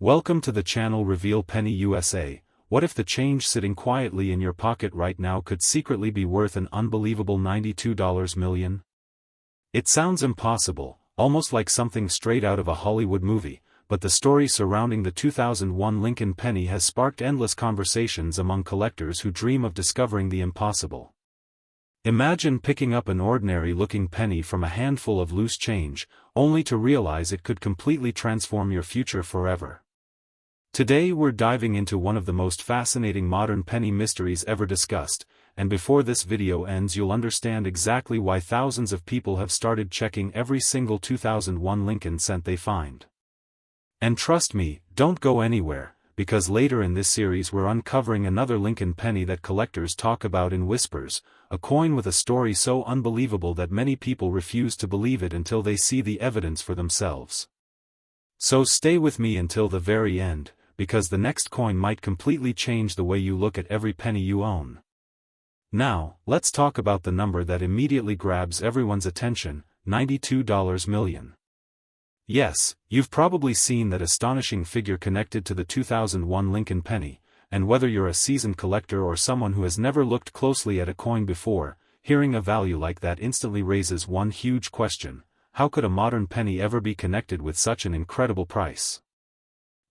Welcome to the channel Reveal Penny USA. What if the change sitting quietly in your pocket right now could secretly be worth an unbelievable $92 million? It sounds impossible, almost like something straight out of a Hollywood movie, but the story surrounding the 2001 Lincoln penny has sparked endless conversations among collectors who dream of discovering the impossible. Imagine picking up an ordinary-looking penny from a handful of loose change, only to realize it could completely transform your future forever. Today we're diving into one of the most fascinating modern penny mysteries ever discussed, and before this video ends you'll understand exactly why thousands of people have started checking every single 2001 Lincoln cent they find. And trust me, don't go anywhere, because later in this series we're uncovering another Lincoln penny that collectors talk about in whispers, a coin with a story so unbelievable that many people refuse to believe it until they see the evidence for themselves. So stay with me until the very end, because the next coin might completely change the way you look at every penny you own. Now, let's talk about the number that immediately grabs everyone's attention, $92 million. Yes, you've probably seen that astonishing figure connected to the 2001 Lincoln penny, and whether you're a seasoned collector or someone who has never looked closely at a coin before, hearing a value like that instantly raises one huge question: how could a modern penny ever be connected with such an incredible price?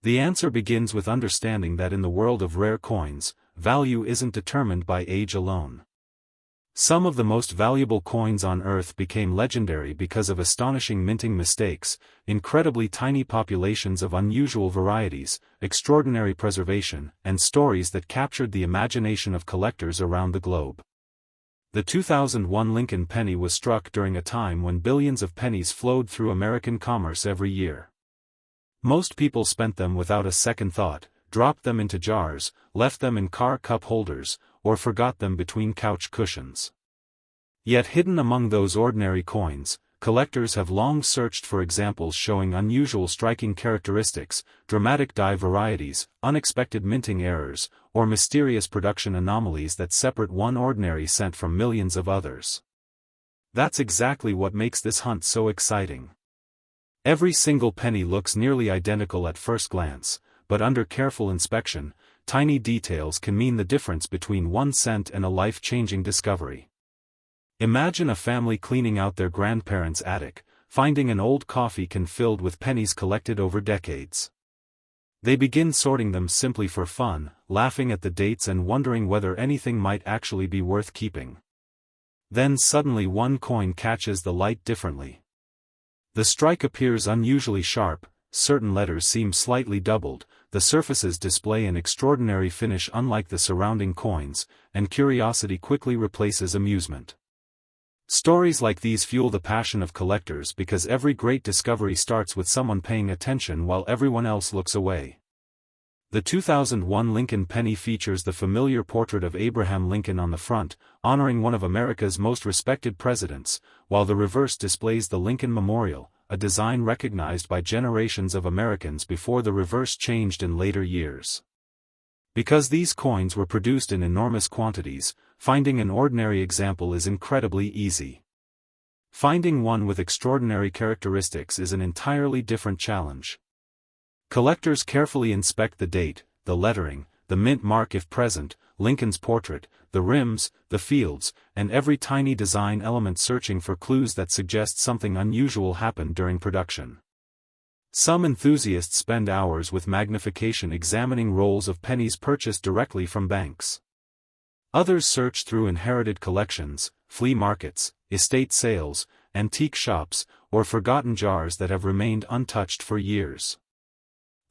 The answer begins with understanding that in the world of rare coins, value isn't determined by age alone. Some of the most valuable coins on Earth became legendary because of astonishing minting mistakes, incredibly tiny populations of unusual varieties, extraordinary preservation, and stories that captured the imagination of collectors around the globe. The 2001 Lincoln penny was struck during a time when billions of pennies flowed through American commerce every year. Most people spent them without a second thought, dropped them into jars, left them in car cup holders, or forgot them between couch cushions. Yet hidden among those ordinary coins, collectors have long searched for examples showing unusual striking characteristics, dramatic die varieties, unexpected minting errors, or mysterious production anomalies that separate one ordinary cent from millions of others. That's exactly what makes this hunt so exciting. Every single penny looks nearly identical at first glance, but under careful inspection, tiny details can mean the difference between 1 cent and a life-changing discovery. Imagine a family cleaning out their grandparents' attic, finding an old coffee can filled with pennies collected over decades. They begin sorting them simply for fun, laughing at the dates and wondering whether anything might actually be worth keeping. Then suddenly one coin catches the light differently. The strike appears unusually sharp, certain letters seem slightly doubled, the surfaces display an extraordinary finish unlike the surrounding coins, and curiosity quickly replaces amusement. Stories like these fuel the passion of collectors because every great discovery starts with someone paying attention while everyone else looks away. The 2001 Lincoln penny features the familiar portrait of Abraham Lincoln on the front, honoring one of America's most respected presidents, while the reverse displays the Lincoln Memorial, a design recognized by generations of Americans before the reverse changed in later years. Because these coins were produced in enormous quantities, finding an ordinary example is incredibly easy. Finding one with extraordinary characteristics is an entirely different challenge. Collectors carefully inspect the date, the lettering, the mint mark if present, Lincoln's portrait, the rims, the fields, and every tiny design element, searching for clues that suggest something unusual happened during production. Some enthusiasts spend hours with magnification examining rolls of pennies purchased directly from banks. Others search through inherited collections, flea markets, estate sales, antique shops, or forgotten jars that have remained untouched for years.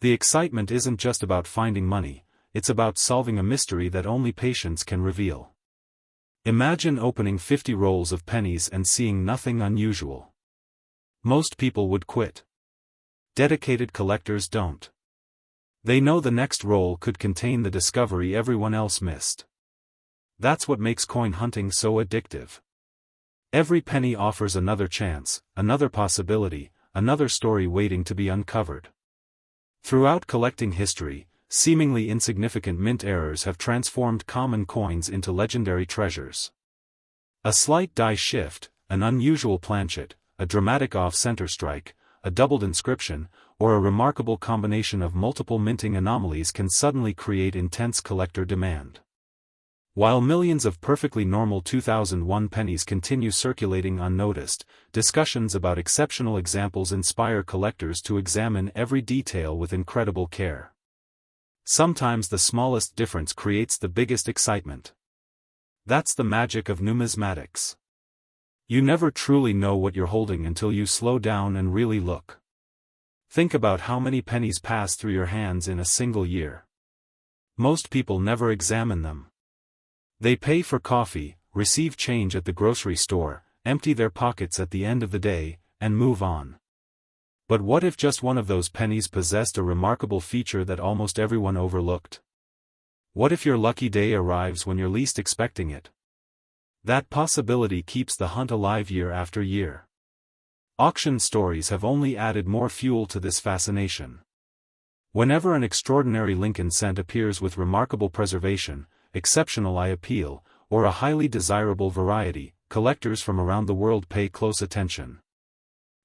The excitement isn't just about finding money, it's about solving a mystery that only patience can reveal. Imagine opening 50 rolls of pennies and seeing nothing unusual. Most people would quit. Dedicated collectors don't. They know the next roll could contain the discovery everyone else missed. That's what makes coin hunting so addictive. Every penny offers another chance, another possibility, another story waiting to be uncovered. Throughout collecting history, seemingly insignificant mint errors have transformed common coins into legendary treasures. A slight die shift, an unusual planchet, a dramatic off-center strike, a doubled inscription, or a remarkable combination of multiple minting anomalies can suddenly create intense collector demand. While millions of perfectly normal 2001 pennies continue circulating unnoticed, discussions about exceptional examples inspire collectors to examine every detail with incredible care. Sometimes the smallest difference creates the biggest excitement. That's the magic of numismatics. You never truly know what you're holding until you slow down and really look. Think about how many pennies pass through your hands in a single year. Most people never examine them. They pay for coffee, receive change at the grocery store, empty their pockets at the end of the day, and move on. But what if just one of those pennies possessed a remarkable feature that almost everyone overlooked? What if your lucky day arrives when you're least expecting it? That possibility keeps the hunt alive year after year. Auction stories have only added more fuel to this fascination. Whenever an extraordinary Lincoln cent appears with remarkable preservation, exceptional eye appeal, or a highly desirable variety, collectors from around the world pay close attention.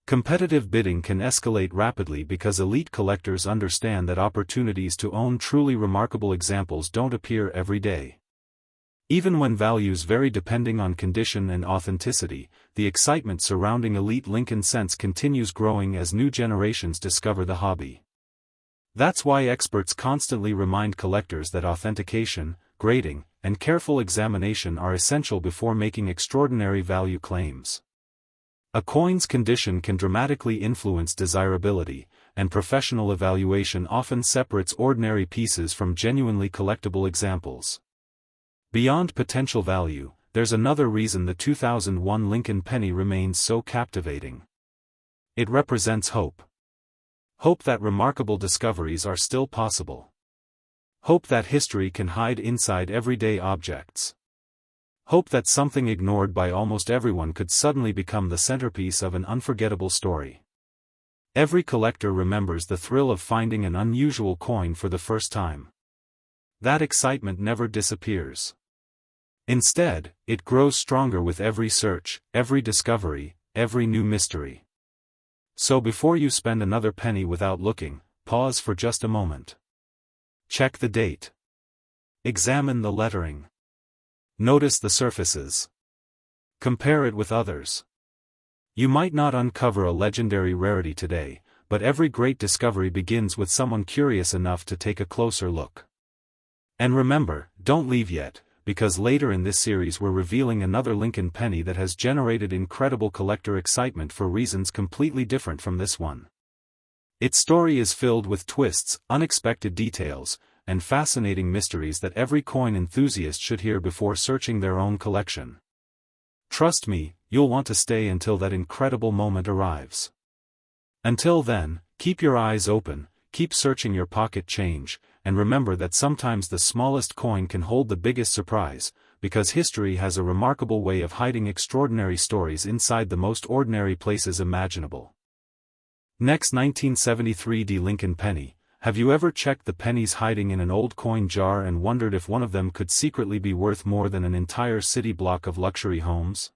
Competitive bidding can escalate rapidly because elite collectors understand that opportunities to own truly remarkable examples don't appear every day. Even when values vary depending on condition and authenticity, the excitement surrounding elite Lincoln cents continues growing as new generations discover the hobby. That's why experts constantly remind collectors that authentication, grading, and careful examination are essential before making extraordinary value claims. A coin's condition can dramatically influence desirability, and professional evaluation often separates ordinary pieces from genuinely collectible examples. Beyond potential value, there's another reason the 2001 Lincoln penny remains so captivating. It represents hope. Hope that remarkable discoveries are still possible. Hope that history can hide inside everyday objects. Hope that something ignored by almost everyone could suddenly become the centerpiece of an unforgettable story. Every collector remembers the thrill of finding an unusual coin for the first time. That excitement never disappears. Instead, it grows stronger with every search, every discovery, every new mystery. So before you spend another penny without looking, pause for just a moment. Check the date. Examine the lettering. Notice the surfaces. Compare it with others. You might not uncover a legendary rarity today, but every great discovery begins with someone curious enough to take a closer look. And remember, don't leave yet, because later in this series we're revealing another Lincoln penny that has generated incredible collector excitement for reasons completely different from this one. Its story is filled with twists, unexpected details, and fascinating mysteries that every coin enthusiast should hear before searching their own collection. Trust me, you'll want to stay until that incredible moment arrives. Until then, keep your eyes open, keep searching your pocket change, and remember that sometimes the smallest coin can hold the biggest surprise, because history has a remarkable way of hiding extraordinary stories inside the most ordinary places imaginable. Next, 1973 D Lincoln penny. Have you ever checked the pennies hiding in an old coin jar and wondered if one of them could secretly be worth more than an entire city block of luxury homes?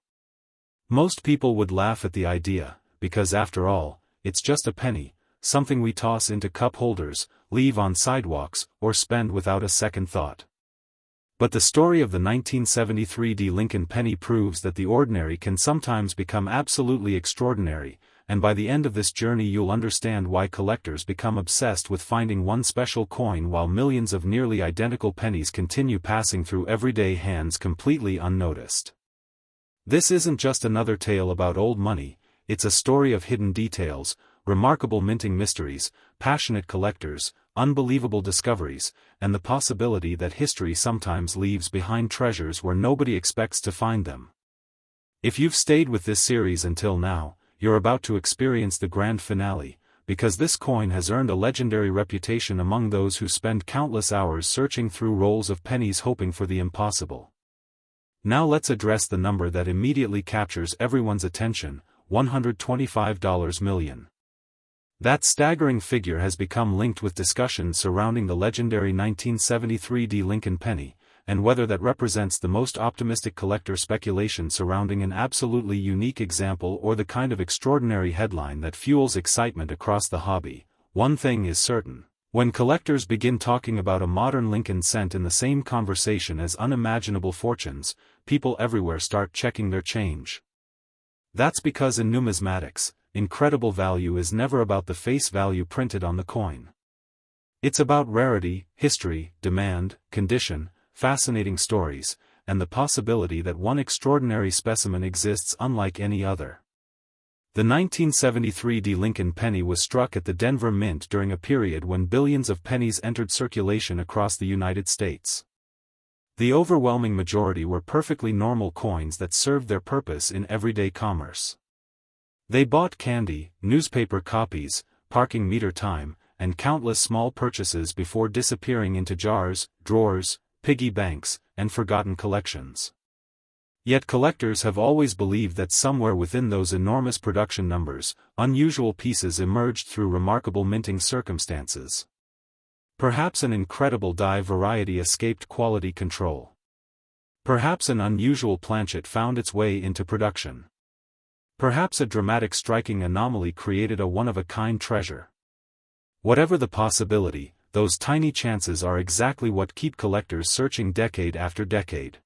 Most people would laugh at the idea, because after all, it's just a penny, something we toss into cup holders, leave on sidewalks, or spend without a second thought. But the story of the 1973 D Lincoln penny proves that the ordinary can sometimes become absolutely extraordinary, and by the end of this journey you'll understand why collectors become obsessed with finding one special coin while millions of nearly identical pennies continue passing through everyday hands completely unnoticed. This isn't just another tale about old money, it's a story of hidden details, remarkable minting mysteries, passionate collectors, unbelievable discoveries, and the possibility that history sometimes leaves behind treasures where nobody expects to find them. If you've stayed with this series until now, you're about to experience the grand finale, because this coin has earned a legendary reputation among those who spend countless hours searching through rolls of pennies hoping for the impossible. Now let's address the number that immediately captures everyone's attention, $125 million. That staggering figure has become linked with discussions surrounding the legendary 1973 D Lincoln penny, and whether that represents the most optimistic collector speculation surrounding an absolutely unique example or the kind of extraordinary headline that fuels excitement across the hobby. one thing is certain. When collectors begin talking about a modern Lincoln cent in the same conversation as unimaginable fortunes, people everywhere start checking their change. That's because in numismatics, incredible value is never about the face value printed on the coin. It's about rarity, history, demand, condition, fascinating stories, and the possibility that one extraordinary specimen exists unlike any other. The 1973 D. Lincoln penny was struck at the Denver Mint during a period when billions of pennies entered circulation across the United States. The overwhelming majority were perfectly normal coins that served their purpose in everyday commerce. They bought candy, newspaper copies, parking meter time, and countless small purchases before disappearing into jars, drawers, piggy banks, and forgotten collections. Yet collectors have always believed that somewhere within those enormous production numbers, unusual pieces emerged through remarkable minting circumstances. Perhaps an incredible die variety escaped quality control. Perhaps an unusual planchet found its way into production. Perhaps a dramatic striking anomaly created a one-of-a-kind treasure. Whatever the possibility, those tiny chances are exactly what keep collectors searching decade after decade.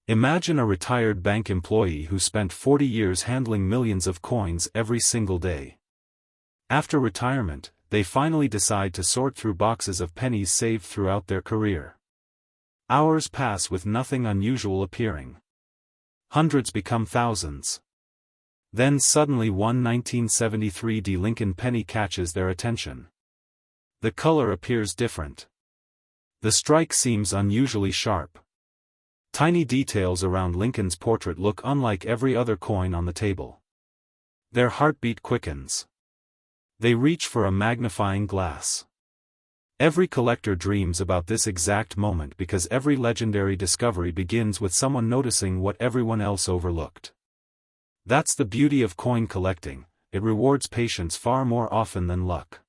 Imagine a retired bank employee who spent 40 years handling millions of coins every single day. After retirement, they finally decide to sort through boxes of pennies saved throughout their career. Hours pass with nothing unusual appearing. Hundreds become thousands. Then suddenly one 1973 D. Lincoln penny catches their attention. The color appears different. The strike seems unusually sharp. Tiny details around Lincoln's portrait look unlike every other coin on the table. Their heartbeat quickens. They reach for a magnifying glass. Every collector dreams about this exact moment because every legendary discovery begins with someone noticing what everyone else overlooked. That's the beauty of coin collecting, it rewards patience far more often than luck.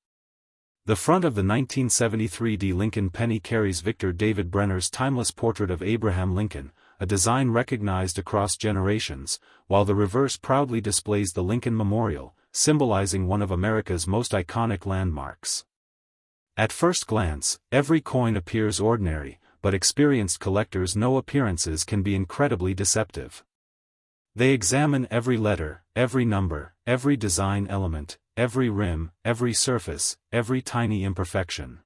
The front of the 1973 D. Lincoln penny carries Victor David Brenner's timeless portrait of Abraham Lincoln, a design recognized across generations, while the reverse proudly displays the Lincoln Memorial, symbolizing one of America's most iconic landmarks. At first glance, every coin appears ordinary, but experienced collectors know appearances can be incredibly deceptive. They examine every letter, every number, every design element, every rim, every surface, every tiny imperfection.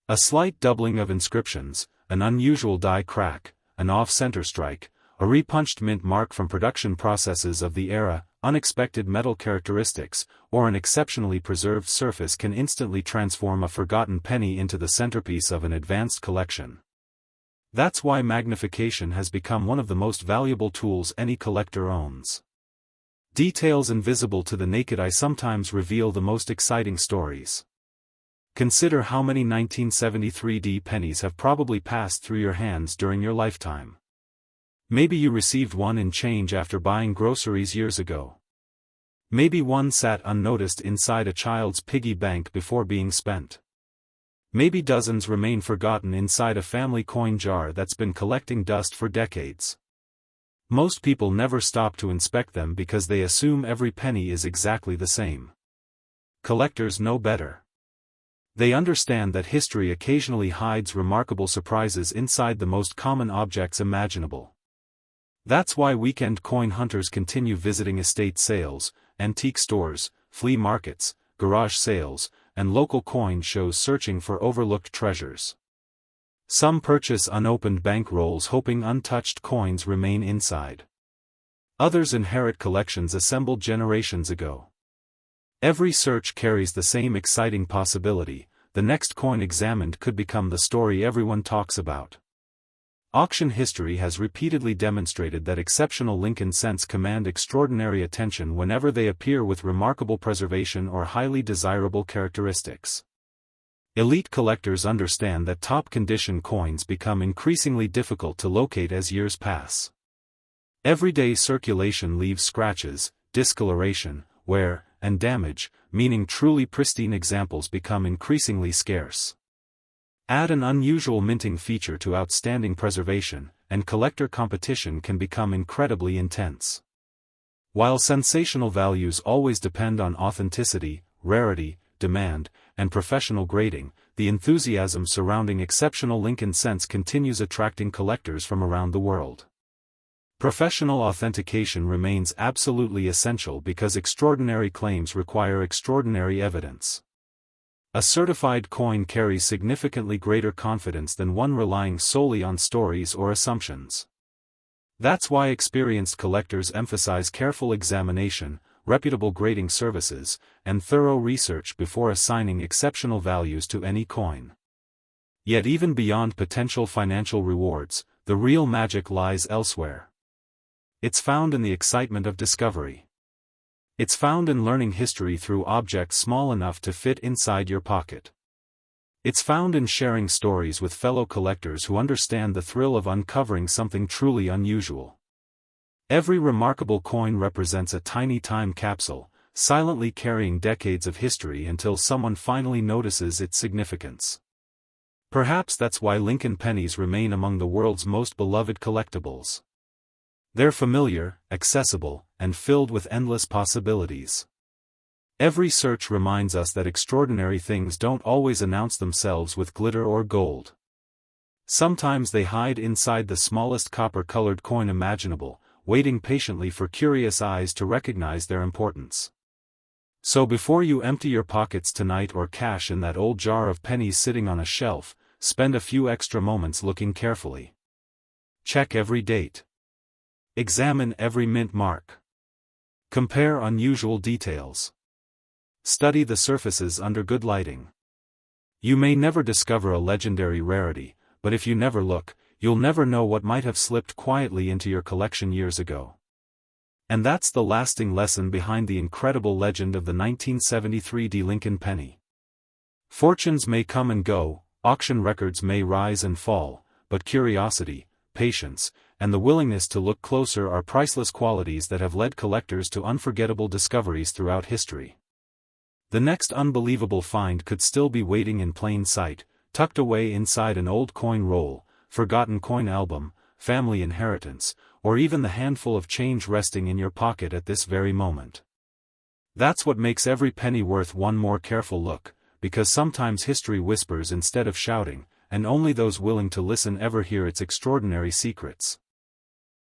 A slight doubling of inscriptions, an unusual die crack, an off-center strike, a repunched mint mark from production processes of the era, unexpected metal characteristics, or an exceptionally preserved surface can instantly transform a forgotten penny into the centerpiece of an advanced collection. That's why magnification has become one of the most valuable tools any collector owns. Details invisible to the naked eye sometimes reveal the most exciting stories. Consider how many 1973 D pennies have probably passed through your hands during your lifetime. Maybe you received one in change after buying groceries years ago. Maybe one sat unnoticed inside a child's piggy bank before being spent. Maybe dozens remain forgotten inside a family coin jar that's been collecting dust for decades. Most people never stop to inspect them because they assume every penny is exactly the same. Collectors know better. They understand that history occasionally hides remarkable surprises inside the most common objects imaginable. That's why weekend coin hunters continue visiting estate sales, antique stores, flea markets, garage sales, and local coin shows searching for overlooked treasures. Some purchase unopened bank rolls hoping untouched coins remain inside. Others inherit collections assembled generations ago. Every search carries the same exciting possibility: the next coin examined could become the story everyone talks about. Auction history has repeatedly demonstrated that exceptional Lincoln cents command extraordinary attention whenever they appear with remarkable preservation or highly desirable characteristics. Elite collectors understand that top-condition coins become increasingly difficult to locate as years pass. Everyday circulation leaves scratches, discoloration, wear, and damage, meaning truly pristine examples become increasingly scarce. Add an unusual minting feature to outstanding preservation, and collector competition can become incredibly intense. While sensational values always depend on authenticity, rarity, demand, and professional grading, the enthusiasm surrounding exceptional Lincoln cents continues attracting collectors from around the world. Professional authentication remains absolutely essential because extraordinary claims require extraordinary evidence. A certified coin carries significantly greater confidence than one relying solely on stories or assumptions. That's why experienced collectors emphasize careful examination, reputable grading services, and thorough research before assigning exceptional values to any coin. Yet even beyond potential financial rewards, the real magic lies elsewhere. It's found in the excitement of discovery. It's found in learning history through objects small enough to fit inside your pocket. It's found in sharing stories with fellow collectors who understand the thrill of uncovering something truly unusual. Every remarkable coin represents a tiny time capsule, silently carrying decades of history until someone finally notices its significance. Perhaps that's why Lincoln pennies remain among the world's most beloved collectibles. They're familiar, accessible, and filled with endless possibilities. Every search reminds us that extraordinary things don't always announce themselves with glitter or gold. Sometimes they hide inside the smallest copper-colored coin imaginable, waiting patiently for curious eyes to recognize their importance. So before you empty your pockets tonight or cash in that old jar of pennies sitting on a shelf, spend a few extra moments looking carefully. Check every date. Examine every mint mark. Compare unusual details. Study the surfaces under good lighting. You may never discover a legendary rarity, but if you never look, you'll never know what might have slipped quietly into your collection years ago. And that's the lasting lesson behind the incredible legend of the 1973 D. Lincoln penny. Fortunes may come and go, auction records may rise and fall, but curiosity, patience, and the willingness to look closer are priceless qualities that have led collectors to unforgettable discoveries throughout history. The next unbelievable find could still be waiting in plain sight, tucked away inside an old coin roll, forgotten coin album, family inheritance, or even the handful of change resting in your pocket at this very moment. That's what makes every penny worth one more careful look, because sometimes history whispers instead of shouting, and only those willing to listen ever hear its extraordinary secrets.